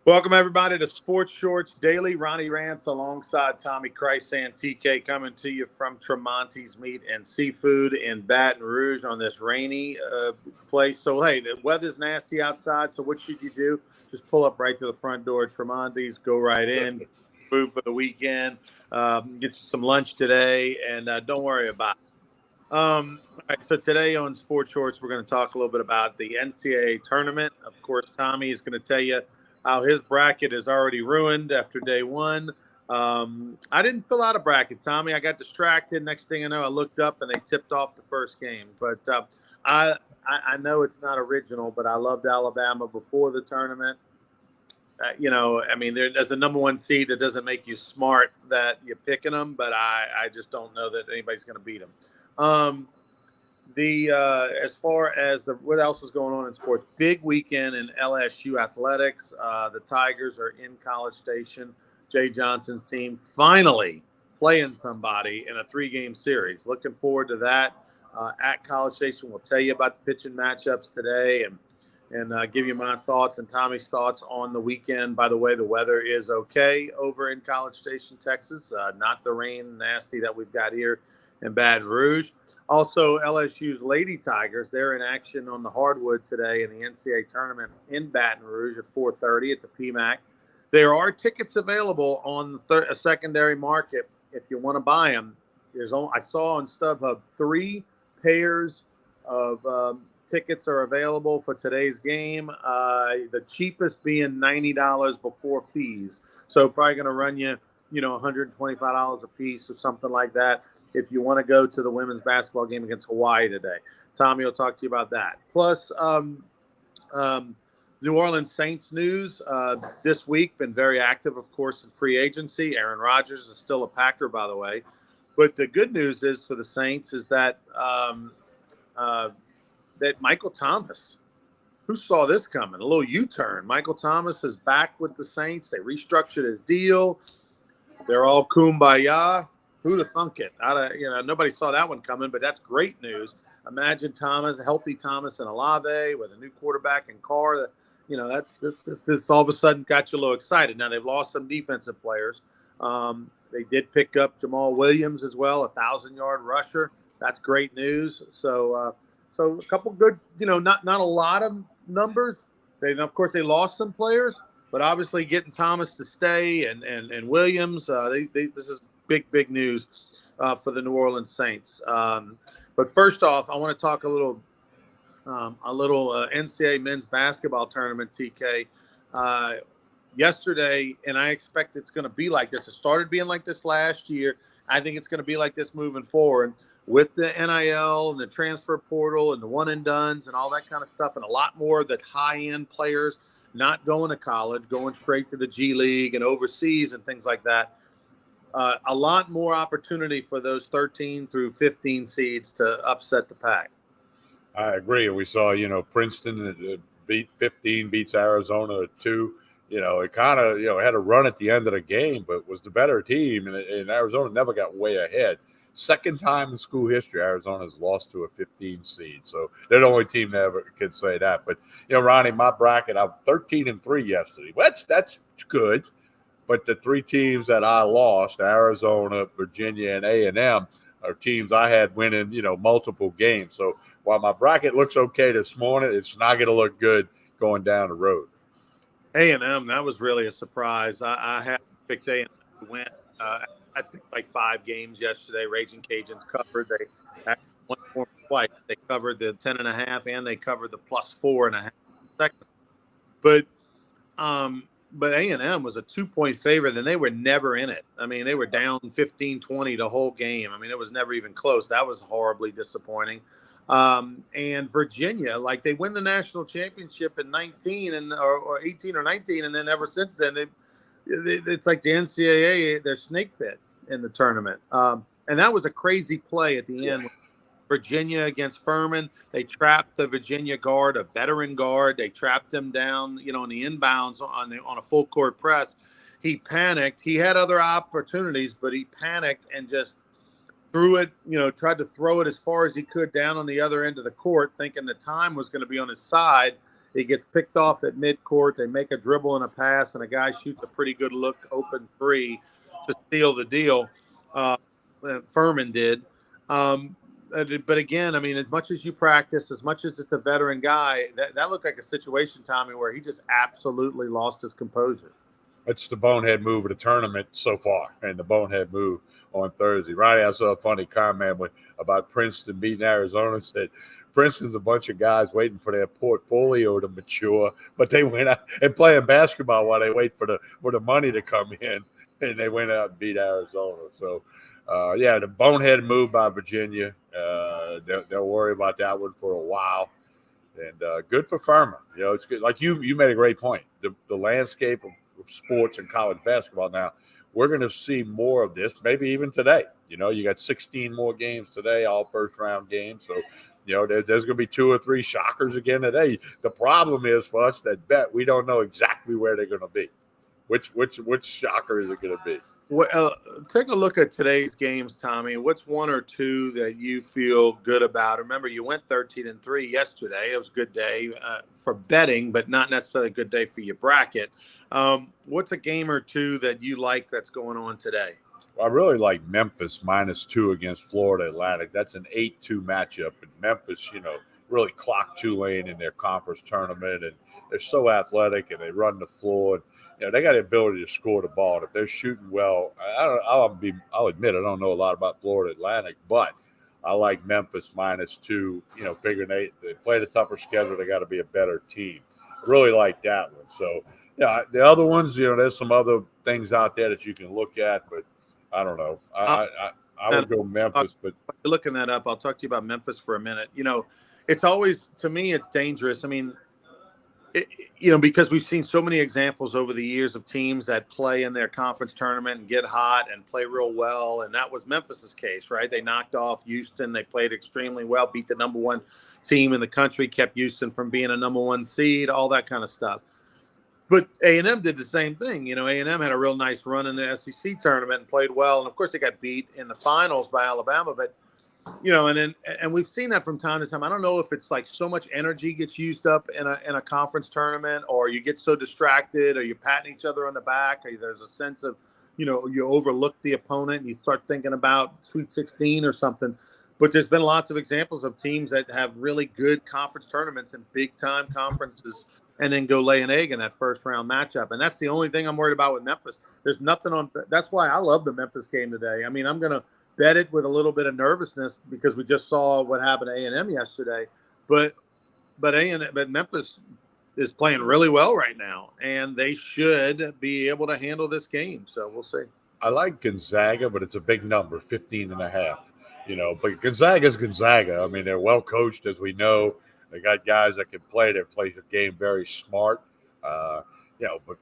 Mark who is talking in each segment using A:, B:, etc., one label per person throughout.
A: Welcome, everybody, to Sports Shorts Daily. Ronnie Rance alongside Tommy Christ and TK coming to you from Tremonti's Meat and Seafood in Baton Rouge on this rainy place. So, hey, the weather's nasty outside, so what should you do? Just pull up right to the front door at Tremonti's, go right in, food for the weekend, get you some lunch today, and don't worry about it. All right, so today on Sports Shorts, we're going to talk a little bit about the NCAA tournament. Of course, Tommy is going to tell you how his bracket is already ruined after day one. I didn't fill out a bracket, Tommy. I got distracted. Next thing I know, I looked up and they tipped off the first game. But I, I know it's not original, but I loved Alabama before the tournament. I mean, there's a number one seed that doesn't make you smart that you're picking them, but I just don't know that anybody's going to beat them. The As far as what else is going on in sports, big weekend in LSU athletics. The Tigers are in College Station. Jay Johnson's team finally playing somebody in a 3-game series. Looking forward to that. At College Station, we'll tell you about the pitching matchups today and give you my thoughts and Tommy's thoughts on the weekend. By the way, the weather is okay over in College Station, Texas. Not the rain nasty that we've got here in Baton Rouge. Also, LSU's Lady Tigers, they're in action on the hardwood today in the NCAA tournament in Baton Rouge at 4:30 at the PMAC. There are tickets available on a secondary market if you want to buy them. I saw on StubHub 3 pairs of tickets are available for today's game. The cheapest being $90 before fees. So probably going to run you, $125 a piece or something like that if you want to go to the women's basketball game against Hawaii today. Tommy will talk to you about that. Plus, New Orleans Saints news this week, been very active, of course, in free agency. Aaron Rodgers is still a Packer, by the way. But the good news is for the Saints is that that Michael Thomas, who saw this coming, a little U-turn. Michael Thomas is back with the Saints. They restructured his deal. They're all kumbaya. Who'd have thunk it? Nobody saw that one coming, but that's great news. Imagine Thomas, healthy Thomas and Olave with a new quarterback and Carr. This all of a sudden got you a little excited. Now they've lost some defensive players. They did pick up Jamal Williams as well, 1,000-yard rusher. That's great news. So a couple good, not a lot of numbers. Of course, they lost some players, but obviously getting Thomas to stay and Williams, this is big news for the New Orleans Saints. But first off, I want to talk a little NCAA men's basketball tournament, TK. Yesterday, and I expect it's going to be like this. It started being like this last year. I think it's going to be like this moving forward with the NIL and the transfer portal and the one and dones and all that kind of stuff, and a lot more of the high-end players not going to college, going straight to the G League and overseas and things like that. A lot more opportunity for those 13 through 15 seeds to upset the pack.
B: I agree. We saw, Princeton beats Arizona 2. It kind of, had a run at the end of the game, but was the better team. And Arizona never got way ahead. Second time in school history, Arizona's lost to a 15 seed. So they're the only team that ever could say that. But, Ronnie, my bracket, I'm 13-3 yesterday. That's good. But the 3 teams that I lost, Arizona, Virginia, and A&M, are teams I had winning, multiple games. So while my bracket looks okay this morning, it's not going to look good going down the road.
A: A&M, that was really a surprise. I had picked A&M to win. I think like 5 games yesterday. Raging Cajuns covered. They actually won for twice. They covered the 10.5 and they covered the +4.5 second. But A&M was a 2-point favorite, and they were never in it. I mean, they were down 15-20 the whole game. I mean, it was never even close. That was horribly disappointing. And Virginia, like they win the national championship in 19 or 18 or 19, and then ever since then, it's like the NCAA, they're snake bit in the tournament. And that was a crazy play at the end. Virginia against Furman. They trapped the Virginia guard, a veteran guard. They trapped him down, on the inbounds on a full court press. He panicked. He had other opportunities, but he panicked and just threw it, tried to throw it as far as he could down on the other end of the court, thinking the time was going to be on his side. He gets picked off at midcourt. They make a dribble and a pass, and a guy shoots a pretty good look open three to seal the deal. Uh, Furman did. Um, but again, I mean, as much as you practice, as much as it's a veteran guy, that looked like a situation, Tommy, where he just absolutely lost his composure.
B: It's the bonehead move of the tournament so far, and the bonehead move on Thursday. Ronnie, I saw a funny comment about Princeton beating Arizona. Said Princeton's a bunch of guys waiting for their portfolio to mature, but they went out and playing basketball while they wait for the money to come in, and they went out and beat Arizona. So, yeah, the bonehead move by Virginia. They'll worry about that one for a while. And good for Furman. It's good. Like you made a great point. The landscape of sports and college basketball now, we're going to see more of this, maybe even today. You got 16 more games today, all first-round games. So, there's going to be 2 or 3 shockers again today. The problem is for us that bet, we don't know exactly where they're going to be. Which shocker is it going to be?
A: Well, take a look at today's games, Tommy. What's 1 or 2 that you feel good about? Remember, you went 13-3 yesterday. It was a good day for betting, but not necessarily a good day for your bracket. What's a game or 2 that you like that's going on today?
B: Well, I really like Memphis -2 against Florida Atlantic. That's an 8-2 matchup. And Memphis, really clocked Tulane in their conference tournament, and they're so athletic and they run the floor. They got the ability to score the ball. And if they're shooting well, I'll admit I don't know a lot about Florida Atlantic, but I like Memphis -2. Figuring they played a tougher schedule, they got to be a better team. I really like that one. So, the other ones, there's some other things out there that you can look at, but I don't know. I would go Memphis, but
A: looking that up, I'll talk to you about Memphis for a minute. It's always, to me, it's dangerous. I mean, because we've seen so many examples over the years of teams that play in their conference tournament and get hot and play real well. And that was Memphis's case, right? They knocked off Houston. They played extremely well, beat the number 1 team in the country, kept Houston from being a number 1 seed, all that kind of stuff. But A&M did the same thing. A&M had a real nice run in the SEC tournament and played well. And, of course, they got beat in the finals by Alabama. But, and we've seen that from time to time. I don't know if it's like so much energy gets used up in a conference tournament, or you get so distracted, or you're patting each other on the back, or there's a sense of, you overlook the opponent and you start thinking about Sweet 16 or something. But there's been lots of examples of teams that have really good conference tournaments and big-time conferences and then go lay an egg in that first-round matchup. And that's the only thing I'm worried about with Memphis. There's nothing on – that's why I love the Memphis game today. I mean, I'm going to bet it with a little bit of nervousness because we just saw what happened to A&M yesterday. But Memphis is playing really well right now, and they should be able to handle this game. So we'll see.
B: I like Gonzaga, but it's a big number, 15.5. But Gonzaga's Gonzaga. I mean, they're well coached, as we know. They got guys that can play. They play the game very smart. But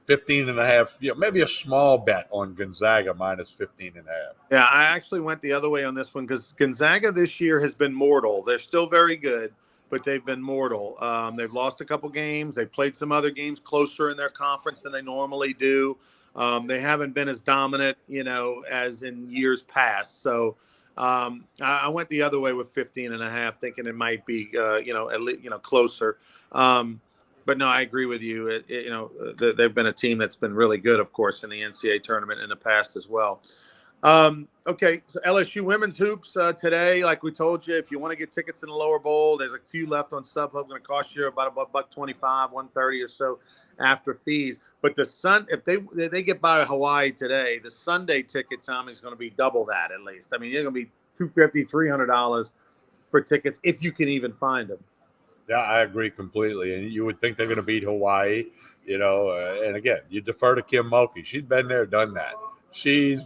B: 15.5, maybe a small bet on Gonzaga -15.5.
A: Yeah, I actually went the other way on this one because Gonzaga this year has been mortal. They're still very good, but they've been mortal. They've lost a couple games. They played some other games closer in their conference than they normally do. They haven't been as dominant, as in years past. So I went the other way with 15.5, thinking it might be, at least, closer. But no, I agree with you. They've been a team that's been really good, of course, in the NCAA tournament in the past as well. Okay, so LSU women's hoops today, like we told you, if you want to get tickets in the lower bowl, there's a few left on StubHub. Going to cost you about $1.25, $1.30 or so after fees. But if they get by Hawaii today, the Sunday ticket, Tommy, is going to be double that at least. I mean, you're going to be $250, $300 for tickets if you can even find them.
B: Yeah, I agree completely. And you would think they're going to beat Hawaii, and again, you defer to Kim Mulkey. She's been there, done that. She's,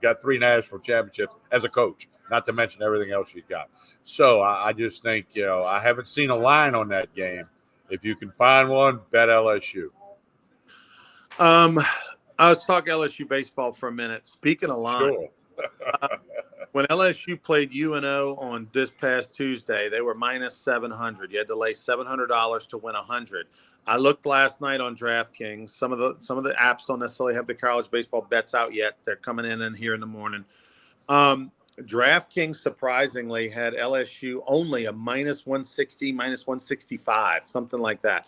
B: got 3 national championships as a coach, not to mention everything else she's got. So I just think, I haven't seen a line on that game. If you can find one, bet LSU.
A: Let's talk LSU baseball for a minute. Speaking of line,
B: sure.
A: When LSU played UNO on this past Tuesday, they were -700. You had to lay $700 to win 100. I looked last night on DraftKings. Some of the apps don't necessarily have the college baseball bets out yet. They're coming in here in the morning. DraftKings surprisingly had LSU only a -160, -165, something like that.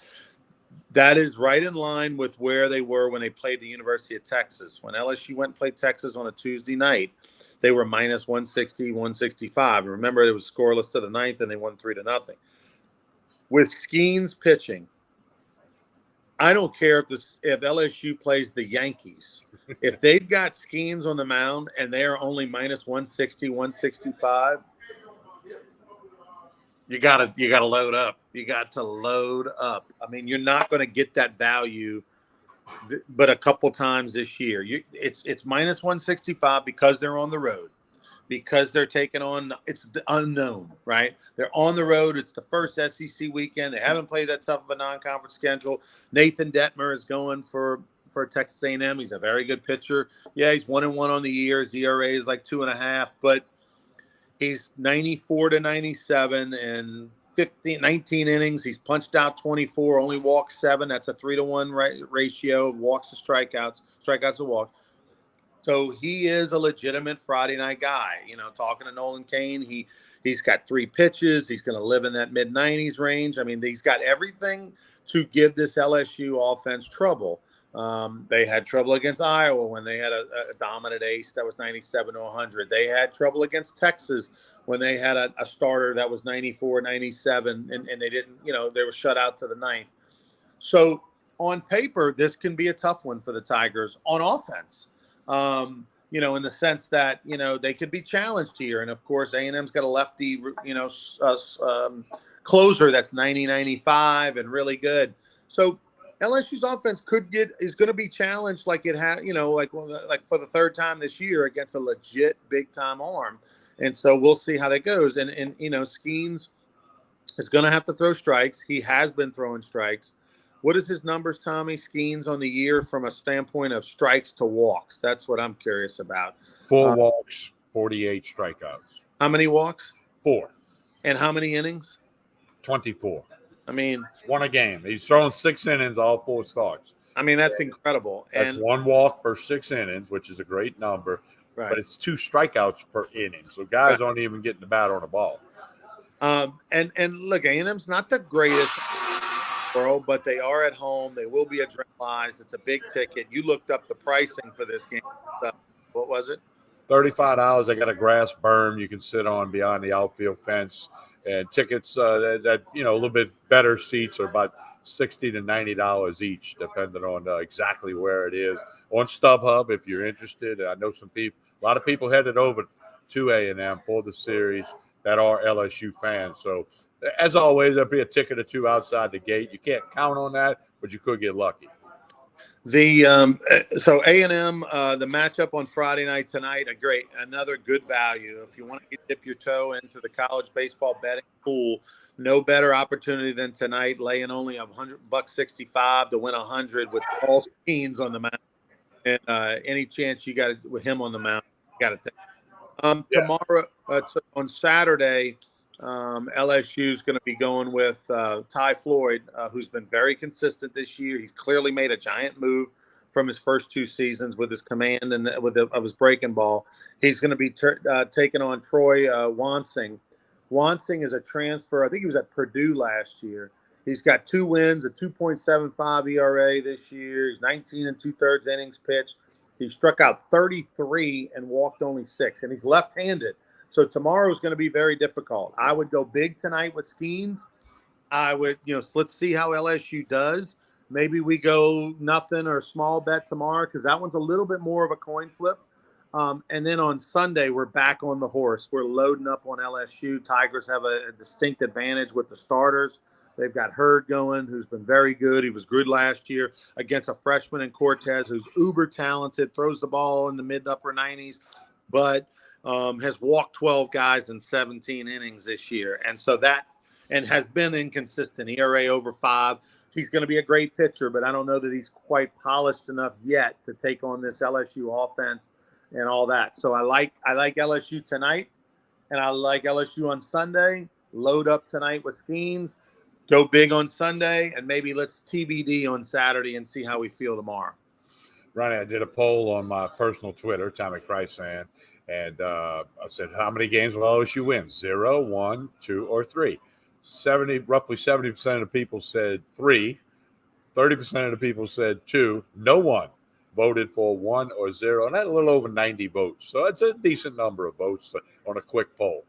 A: That is right in line with where they were when they played the University of Texas. When LSU went and played Texas on a Tuesday night, they were -160, 165. And remember, it was scoreless to the ninth, and they won 3-0. With Skeens pitching, I don't care if LSU plays the Yankees. If they've got Skeens on the mound and they are only -160, 165, you gotta load up. You got to load up. I mean, you're not going to get that value, but a couple times this year. It's -165 because they're on the road, because they're taking on, it's the unknown, right? They're on the road. It's the first SEC weekend. They haven't played that tough of a non-conference schedule. Nathan Detmer is going for Texas A&M. He's a very good pitcher. Yeah, he's 1-1 on the year. His ERA is like 2.5, but he's 94-97 and 19 innings. He's punched out 24, only walked 7. That's a 3-to-1 ratio of walks to strikeouts to walks. So he is a legitimate Friday night guy. Talking to Nolan Cain, he's got 3 pitches. He's going to live in that mid-90s range. I mean, he's got everything to give this LSU offense trouble. They had trouble against Iowa when they had a dominant ace that was 97-100. They had trouble against Texas when they had a starter that was 94, 97, and they didn't, they were shut out to the ninth. So on paper, this can be a tough one for the Tigers on offense. In the sense that, they could be challenged here. And of course, A&M's got a lefty, closer that's 90-95 and really good. So LSU's offense is going to be challenged like it had, like for the third time this year against a legit big time arm. And so we'll see how that goes. And Skeens is going to have to throw strikes. He has been throwing strikes. What is his numbers, Tommy, Skeens, on the year from a standpoint of strikes to walks? That's what I'm curious about.
B: 4 walks, 48 strikeouts.
A: How many walks?
B: 4.
A: And how many innings?
B: 24.
A: I mean,
B: 1 a game. He's thrown 6 innings, all 4 starts.
A: I mean, that's incredible.
B: That's
A: and
B: 1 walk per 6 innings, which is a great number.
A: Right.
B: But it's 2 strikeouts per inning. So guys aren't even getting the bat on the ball.
A: And look, A&M's not the greatest world, but they are at home. They will be adrenalized. It's a big ticket. You looked up the pricing for this game. What was it?
B: $35. They got a grass berm you can sit on beyond the outfield fence, and tickets that a little bit better seats are about $60 to $90 each, depending on exactly where it is. On StubHub, if you're interested, I know a lot of people headed over to A&M for the series that are LSU fans. So, as always, there'll be a ticket or 2 outside the gate. You can't count on that, but you could get lucky.
A: So A&M, the matchup on Friday night tonight, another good value. If you want to dip your toe into the college baseball betting pool, no better opportunity than tonight, laying only $100.65 to win 100 with Paul Skeens on the mound. And any chance you got with him on the mound, you got to take. Tomorrow, on Saturday, LSU is going to be going with Ty Floyd, who's been very consistent this year. He's clearly made a giant move from his first 2 seasons with his command and of his breaking ball. He's going to be taking on Troy Wansing. Wansing is a transfer. I think he was at Purdue last year. He's got 2 wins, a 2.75 ERA this year. He's 19 2/3 innings pitched. He struck out 33 and walked only 6, and he's left-handed. So tomorrow is going to be very difficult. I would go big tonight with Skeens. I would, let's see how LSU does. Maybe we go nothing or small bet tomorrow because that one's a little bit more of a coin flip. And then on Sunday, we're back on the horse. We're loading up on LSU. Tigers have a distinct advantage with the starters. They've got Hurd going, who's been very good. He was good last year against a freshman in Cortez who's uber talented, throws the ball in the mid-upper 90s, but has walked 12 guys in 17 innings this year. And so and has been inconsistent. ERA over 5. He's going to be a great pitcher, but I don't know that he's quite polished enough yet to take on this LSU offense and all that. So I like LSU tonight, and I like LSU on Sunday. Load up tonight with Skeens. Go big on Sunday, and maybe let's TBD on Saturday and see how we feel tomorrow.
B: Ronnie, I did a poll on my personal Twitter, Tommy Christsan, And I said, how many games will LSU win? 0, 1, 2, or 3? Roughly 70% of the people said 3. 30% of the people said 2. No one voted for 1 or 0, and that's a little over 90 votes. So it's a decent number of votes on a quick poll.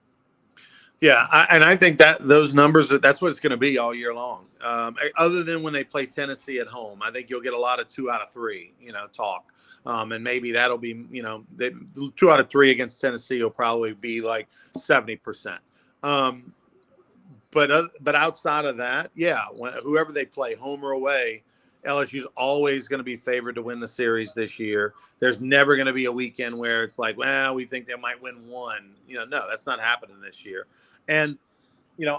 A: Yeah, and I think that those numbers, that's what it's going to be all year long. Other than when they play Tennessee at home, I think you'll get a lot of 2 out of 3, talk. And maybe that'll be, 2 out of 3 against Tennessee will probably be like 70%. But outside of that, yeah, whoever they play, home or away, LSU's always going to be favored to win the series this year. There's never going to be a weekend where it's like, well, we think they might win one. No, that's not happening this year. And the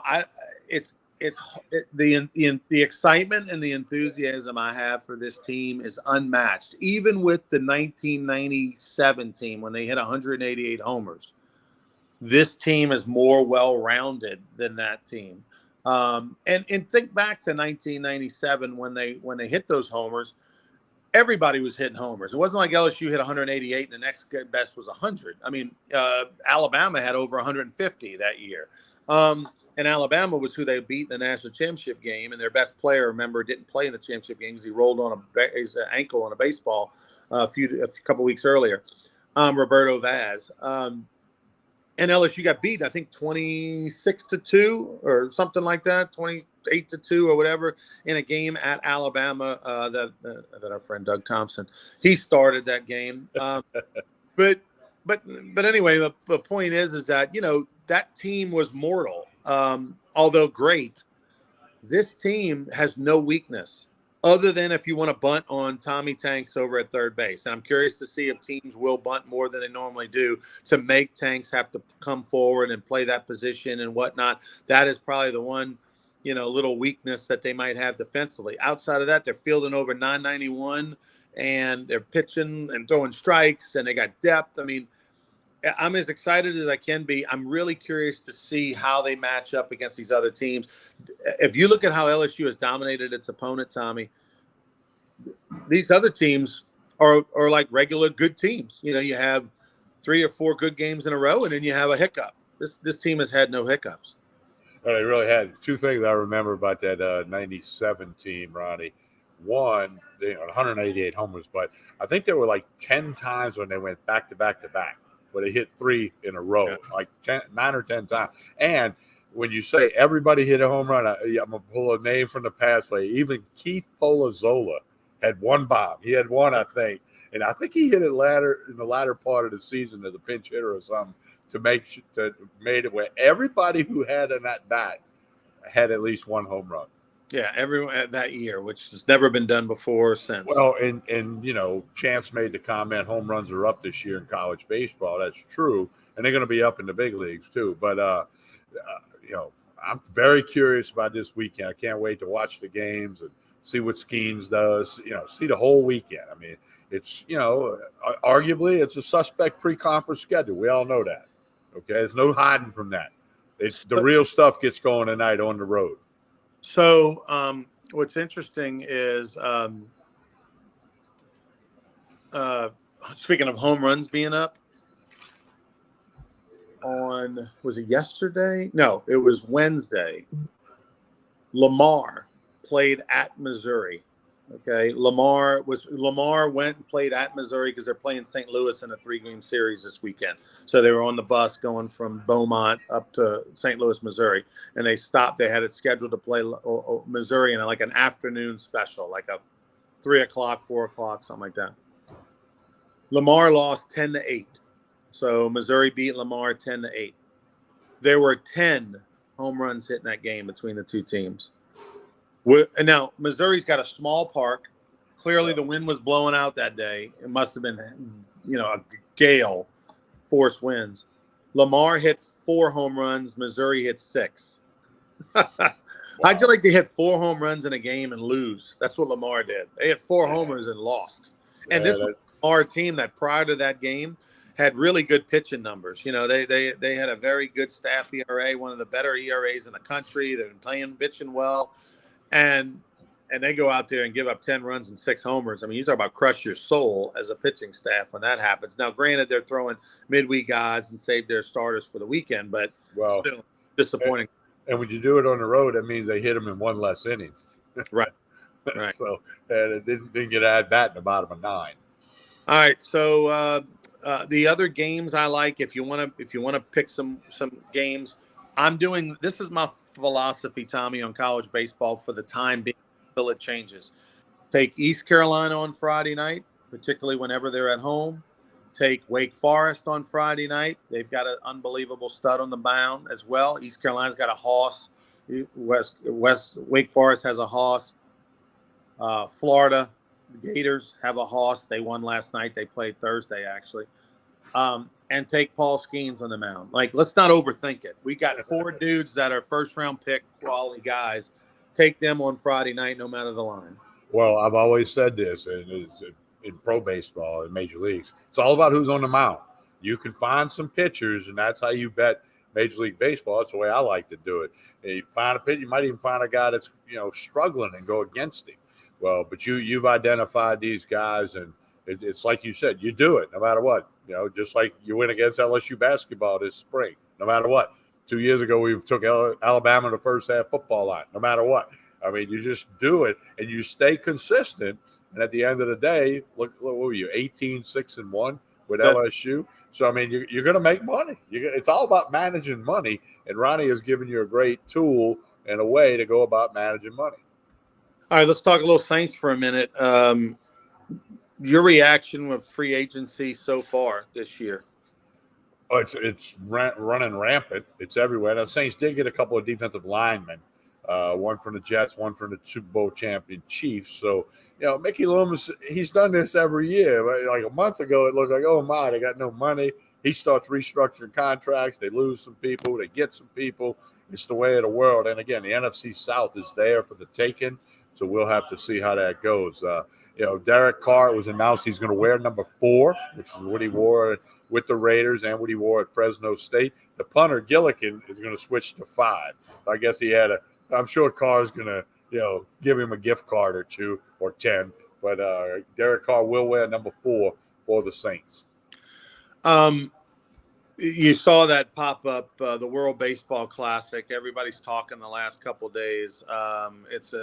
A: excitement and the enthusiasm I have for this team is unmatched. Even with the 1997 team when they hit 188 homers, this team is more well-rounded than that team. And think back to 1997 when they hit those homers. Everybody was hitting homers. It wasn't like LSU hit 188 and the next best was 100. I mean, Alabama had over 150 that year. And Alabama was who they beat in the national championship game. And their best player, remember, didn't play in the championship game because he rolled on his ankle on a baseball a couple weeks earlier. Roberto Vaz. And LSU got beat, I think 26-2 or something like that, 28-2 or whatever, in a game at Alabama that our friend Doug Thompson, he started that game. But anyway, the point is that that team was mortal. Although great, this team has no weakness other than if you want to bunt on Tommy Tanks over at third base. And I'm curious to see if teams will bunt more than they normally do to make Tanks have to come forward and play that position and whatnot. That is probably the one, little weakness that they might have defensively. Outside of that, they're fielding over 991 and they're pitching and throwing strikes and they got depth. I mean, I'm as excited as I can be. I'm really curious to see how they match up against these other teams. If you look at how LSU has dominated its opponent, Tommy, these other teams are like regular good teams. You have 3 or 4 good games in a row, and then you have a hiccup. This team has had no hiccups.
B: Well, they really had 2 things I remember about that 97 team, Ronnie. One, 188 homers, but I think there were like 10 times when they went back to back to back, where they hit 3 in a row, like 9 or 10 times. And when you say everybody hit a home run, I'm going to pull a name from the past. Even Keith Polazola had 1 bomb. He had 1, I think. And I think he hit it in the latter part of the season as a pinch hitter or something made it where everybody who had an at bat had at least 1 home run.
A: Yeah, everyone that year, which has never been done before or since.
B: Well, and Chance made the comment, home runs are up this year in college baseball. That's true, and they're going to be up in the big leagues too. But I'm very curious about this weekend. I can't wait to watch the games and see what Skeens does. See the whole weekend. I mean, it's arguably it's a suspect pre-conference schedule. We all know that. Okay, there's no hiding from that. It's the real stuff gets going tonight on the road.
A: So what's interesting is speaking of home runs being up, was it yesterday? No, it was Wednesday. Lamar played at Missouri. Okay, Lamar went and played at Missouri because they're playing St. Louis in a 3-game series this weekend. So they were on the bus going from Beaumont up to St. Louis, Missouri, and they stopped. They had it scheduled to play Missouri in like an afternoon special, like a 3 o'clock, 4 o'clock, something like that. Lamar lost 10-8. So Missouri beat Lamar 10-8. There were 10 home runs hit in that game between the two teams. And now Missouri's got a small park. Clearly, the wind was blowing out that day. It must have been, a gale force winds. Lamar hit 4 home runs. Missouri hit 6. Wow. How'd you like to hit 4 home runs in a game and lose? That's what Lamar did. They hit 4 homers and lost. And this was our team that prior to that game had really good pitching numbers. They had a very good staff ERA, one of the better ERAs in the country. They've been pitching well. And and they go out there and give up 10 runs and 6 homers. I mean, you talk about crush your soul as a pitching staff when that happens. Now, granted, they're throwing midweek guys and save their starters for the weekend, but still disappointing.
B: And when you do it on the road, that means they hit them in one less inning.
A: Right. Right.
B: So and it didn't get at bat in the bottom of 9.
A: All right. So the other games I like, if you want to pick some games, I'm doing. This is my philosophy, Tommy, on college baseball for the time being until it changes. Take East Carolina on Friday night, particularly whenever they're at home. Take Wake Forest on Friday night. They've got an unbelievable stud on the mound as well. East Carolina's got a hoss. Wake Forest has a hoss. Florida Gators have a hoss. They won last night. They played Thursday, actually. And take Paul Skeens on the mound. Like, let's not overthink it. We got 4 dudes that are first-round pick quality guys. Take them on Friday night, no matter the line.
B: Well, I've always said this, and it's in pro baseball and major leagues. It's all about who's on the mound. You can find some pitchers, and that's how you bet Major League Baseball. That's the way I like to do it. And you find a pitcher, you might even find a guy that's struggling and go against him. Well, but you've identified these guys, and it's like you said, you do it no matter what. Just like you win against LSU basketball this spring, no matter what. 2 years ago, we took Alabama to the first half football line, no matter what. I mean, you just do it, and you stay consistent. And at the end of the day, look what were you, 18-6-1 with LSU? So, I mean, you're going to make money. It's all about managing money, and Ronnie has given you a great tool and a way to go about managing money.
A: All right, let's talk a little Saints for a minute. Your reaction with free agency so far this year?
B: Oh, it's running rampant. It's everywhere. Now, the Saints did get a couple of defensive linemen, one from the Jets, one from the Super Bowl champion Chiefs. So, Mickey Loomis, he's done this every year. Like a month ago, it looked like, oh, my, they got no money. He starts restructuring contracts. They lose some people. They get some people. It's the way of the world. And, again, the NFC South is there for the taking. So we'll have to see how that goes. Derek Carr, it was announced he's going to wear number 4, which is what he wore with the Raiders and what he wore at Fresno State. The punter, Gillikin, is going to switch to 5. I guess I'm sure Carr's going to, give him a gift card or 2 or 10. But Derek Carr will wear number 4 for the Saints.
A: You saw that pop up, the World Baseball Classic. Everybody's talking the last couple of days. It's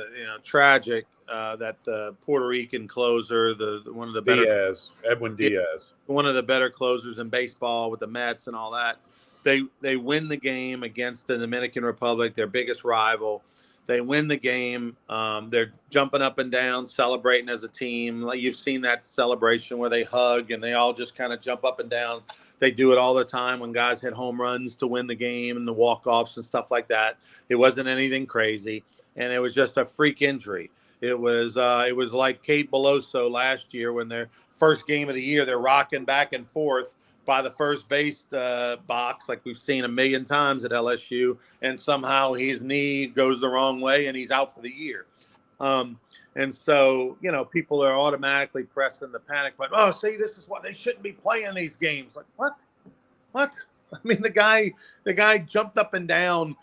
A: tragic that the Puerto Rican closer, one of the better
B: Edwin Diaz,
A: one of the better closers in baseball with the Mets and all that. They win the game against the Dominican Republic, their biggest rival. They win the game. They're jumping up and down, celebrating as a team. Like you've seen that celebration where they hug and they all just kind of jump up and down. They do it all the time when guys hit home runs to win the game and the walk-offs and stuff like that. It wasn't anything crazy, and it was just a freak injury. It was like Kate Beloso last year when their first game of the year, they're rocking back and forth by the first base box, like we've seen a million times at LSU, and somehow his knee goes the wrong way and he's out for the year. And so, people are automatically pressing the panic button. Oh, see, this is why they shouldn't be playing these games. Like, what? I mean, the guy jumped up and down,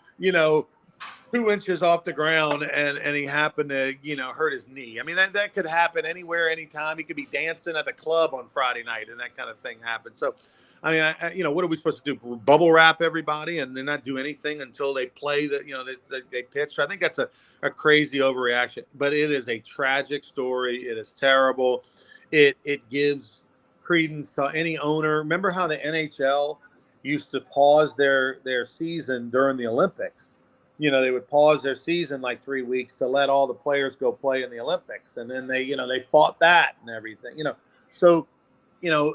A: 2 inches off the ground and he happened to, hurt his knee. I mean, that could happen anywhere, anytime. He could be dancing at the club on Friday night and that kind of thing happened. So, I mean, what are we supposed to do? Bubble wrap everybody and then not do anything until they play they pitch? I think that's a crazy overreaction, but it is a tragic story. It is terrible. It gives credence to any owner. Remember how the NHL used to pause their season during the Olympics? They would pause their season like 3 weeks to let all the players go play in the Olympics. And then they fought that and everything, So,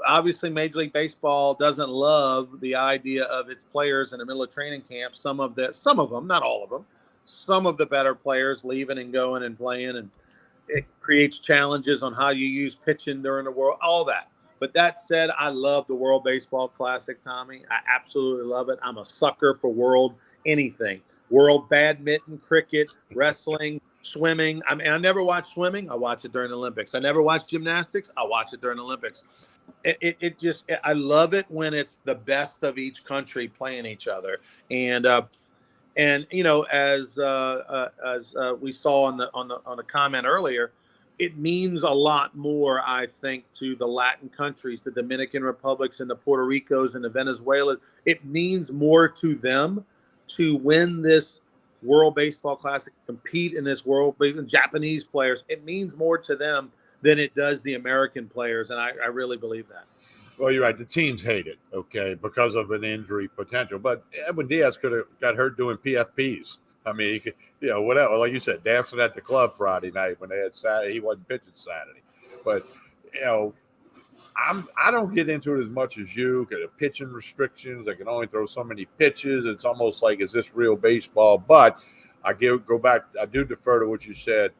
A: obviously Major League Baseball doesn't love the idea of its players in the middle of training camp. Some of them, not all of them, some of the better players leaving and going and playing. And it creates challenges on how you use pitching during the world, all that. But that said, I love the World Baseball Classic, Tommy. I absolutely love it. I'm a sucker for world anything. World badminton, cricket, wrestling, swimming. I mean, I never watch swimming. I watch it during the Olympics. I never watch gymnastics. I watch it during the Olympics. I love it when it's the best of each country playing each other. And And as we saw on the comment earlier, it means a lot more, I think, to the Latin countries, the Dominican Republics and the Puerto Ricos and the Venezuelas. It means more to them to win this World Baseball Classic, compete in this Japanese players. It means more to them than it does the American players, and I really believe that.
B: Well, you're right. The teams hate it, okay, because of an injury potential. But Edwin Diaz could have got hurt doing PFPs. I mean, he could, whatever. Like you said, dancing at the club Friday night when they had Saturday. He wasn't pitching Saturday. But, I don't get into it as much as you. The pitching restrictions. I can only throw so many pitches. It's almost like, is this real baseball? But I go back. I do defer to what you said.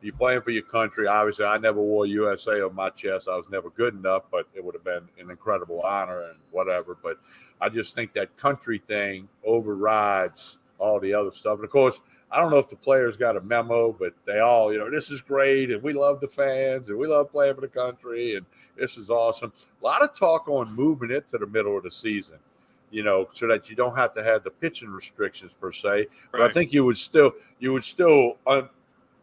B: You're playing for your country. Obviously, I never wore USA on my chest. I was never good enough, but it would have been an incredible honor and whatever. But I just think that country thing overrides all the other stuff. And, of course, I don't know if the players got a memo, but they all, this is great, and we love the fans, and we love playing for the country, and this is awesome. A lot of talk on moving it to the middle of the season, so that you don't have to have the pitching restrictions per se. But I think you would still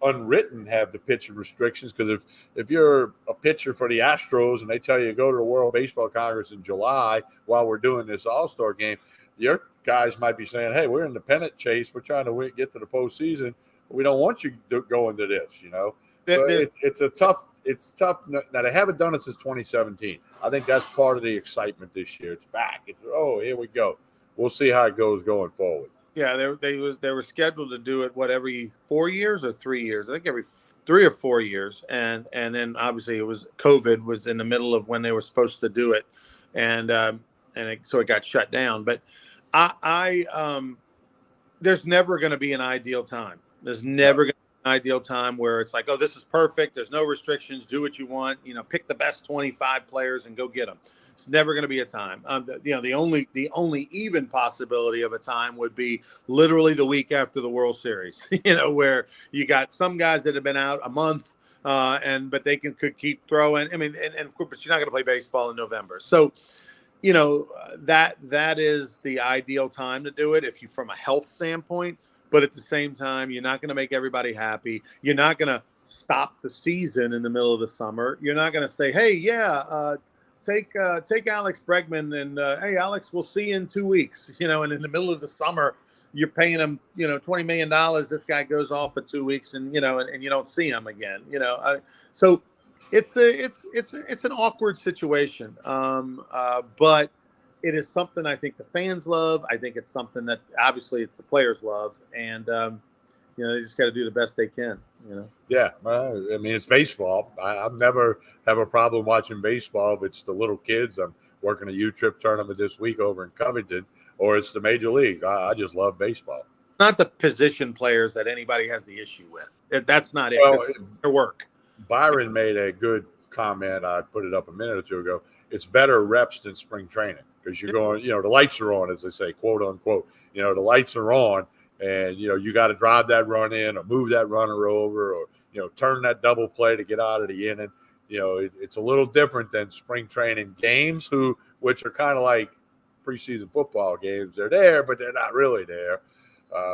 B: unwritten have the pitching restrictions, because if you're a pitcher for the Astros and they tell you to go to the World Baseball Congress in July while we're doing this All-Star game, your guys might be saying, hey, we're in the pennant chase. We're trying to get to the postseason. We don't want you to go into this, So it's tough. Now, they haven't done it since 2017. I think that's part of the excitement this year. It's back. Here we go. We'll see how it goes going forward.
A: Yeah, they were scheduled to do it every 4 years or 3 years. I think every 3 or 4 years, and then obviously it was COVID was in the middle of when they were supposed to do it, so it got shut down. But there's never going to be an ideal time. There's never going to be an ideal time where it's like, oh, this is perfect. There's no restrictions. Do what you want. Pick the best 25 players and go get them. It's never going to be a time. The only even possibility of a time would be literally the week after the World Series. Where you got some guys that have been out a month, but they could keep throwing. I mean, and but you're not going to play baseball in November, so. That is the ideal time to do it from a health standpoint. But at the same time, you're not going to make everybody happy. You're not going to stop the season in the middle of the summer. You're not going to say, hey, take Alex Bregman and hey, Alex, we'll see you in 2 weeks. And in the middle of the summer, you're paying him, $20 million. This guy goes off for 2 weeks and you don't see him again. So it's an awkward situation. But it is something I think the fans love. I think it's something that obviously it's the players love, and they just got to do the best they can.
B: Yeah, I mean, it's baseball. I've never have a problem watching baseball if it's the little kids. I'm working a U-Trip tournament this week over in Covington, or it's the major leagues. I just love baseball.
A: Not the position players that anybody has the issue with. That's not it.
B: Well,
A: their work.
B: Byron made a good comment. I put it up a minute or two ago. It's better reps than spring training, because you're going, the lights are on, as they say, quote unquote. The lights are on, and you got to drive that run in, or move that runner over, or turn that double play to get out of the inning. It's a little different than spring training games, which are kind of like preseason football games. They're there, but they're not really there.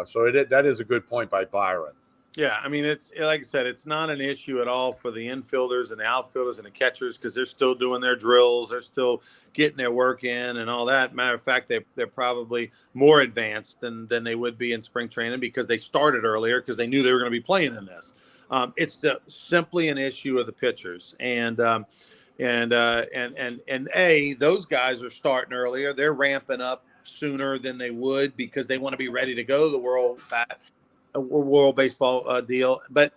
B: So that is a good point by Byron.
A: Yeah, I mean, it's like I said, it's not an issue at all for the infielders and the outfielders and the catchers, because they're still doing their drills, they're still getting their work in and all that. Matter of fact, they're probably more advanced than they would be in spring training, because they started earlier because they knew they were going to be playing in this. It's simply an issue of the pitchers, and those guys are starting earlier. They're ramping up sooner than they would because they want to be ready to go to the World Baseball deal. But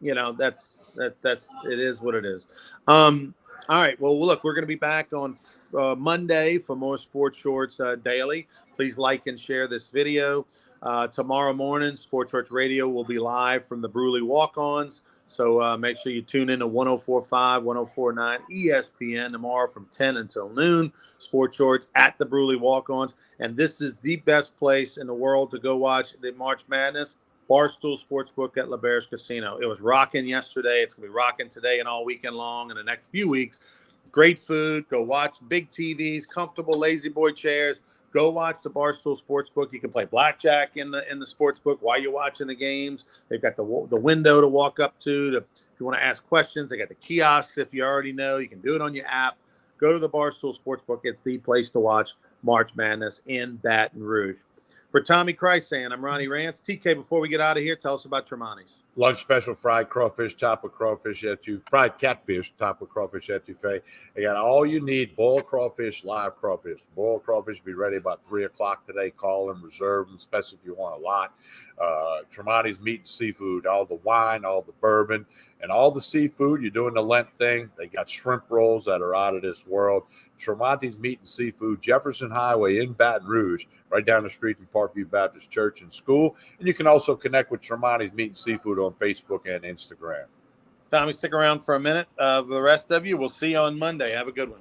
A: that's it is what it is. All right, well, look, we're going to be back on Monday for more Sports Shorts Daily. Please like and share this video. Tomorrow morning, Sports Shorts Radio will be live from the Bruley Walk-Ons, so make sure you tune in to 104.5, 104.9 ESPN tomorrow from 10 until noon. Sports Shorts at the Bruley Walk-Ons, and this is the best place in the world to go watch the March Madness. Barstool Sportsbook at LeBear's Casino. It was rocking yesterday. It's going to be rocking today and all weekend long in the next few weeks. Great food. Go watch big TVs, comfortable lazy boy chairs. Go watch the Barstool Sportsbook. You can play blackjack in the sportsbook while you're watching the games. They've got the window to walk up to if you want to ask questions. They got the kiosks if you already know. You can do it on your app. Go to the Barstool Sportsbook. It's the place to watch March Madness in Baton Rouge. For Tommy Chrysan, I'm Ronnie Rance. TK, before we get out of here, tell us about Tremonti's.
B: Lunch special: fried crawfish, top with crawfish etouffee, fried catfish, top with crawfish etouffee. They got all you need: boiled crawfish, live crawfish. Boiled crawfish will be ready about 3 o'clock today. Call them, reserve them, especially if you want a lot. Tremonti's meat and seafood, all the wine, all the bourbon, and all the seafood. You're doing the Lent thing. They got shrimp rolls that are out of this world. Tremonti's Meat and Seafood, Jefferson Highway in Baton Rouge, right down the street from Parkview Baptist Church and School. And you can also connect with Tremonti's Meat and Seafood on Facebook and Instagram.
A: Tommy, stick around for a minute. The rest of you, we'll see you on Monday. Have a good one.